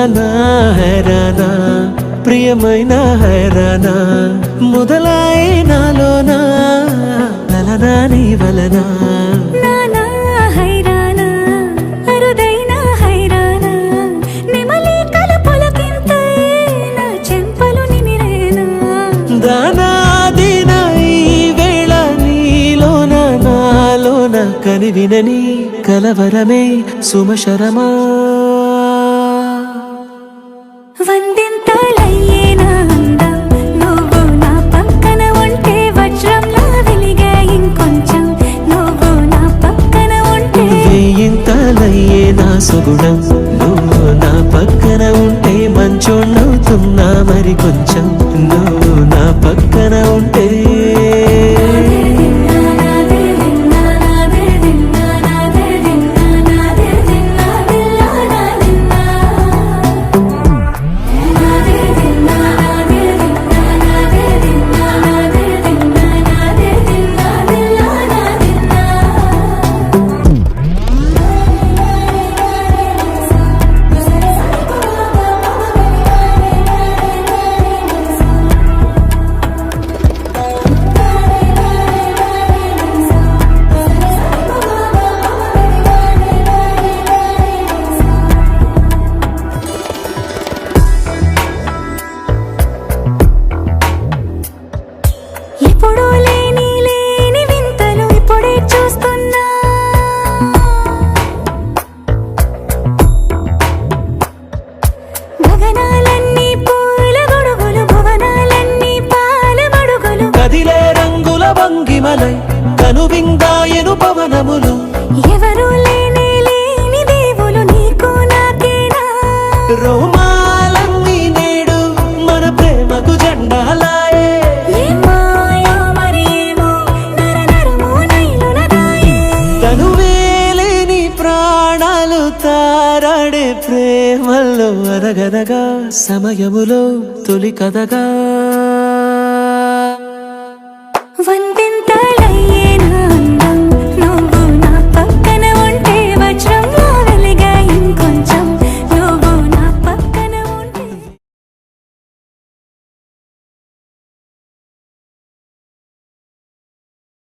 హైరానా హైరానా ప్రియమైన హైరానా మొదలాయే నాలోనా లలనా నీ వలనా కని వినని కలవరమే సుమశరమా వందింతలయ్యేనా అందం నువ్వు నా పక్కన ఉంటే వజ్రంలా వెలిగే ఇంకొంచెం నువ్వు నా పక్కన ఉంటే వేయింతలయ్యేనా సుగుణం నువ్వు నా పక్కన ఉంటే మంచోణ్ణవుతున్నా మరి కొంచెం నువ్వు నా పక్కన ఉంటే ఎప్పుడూ లేని వింతలు ఇప్పుడే చూస్తున్నా గగనాలన్నీ పూల గొడుగులు భువనాలన్నీ పాల మడుగులు కదిలే రంగుల భంగిమలై కనువిందాయను పవనములు ఎవరు లేని దేవులు నీకు నాకేనా రోమాలన్నీ నేడు మన ప్రేమకు జెండాలాయే తనువేలేని ప్రాణాలు తారాడే ప్రేమల్లో అదగదగా సమయములో తొలి కదగా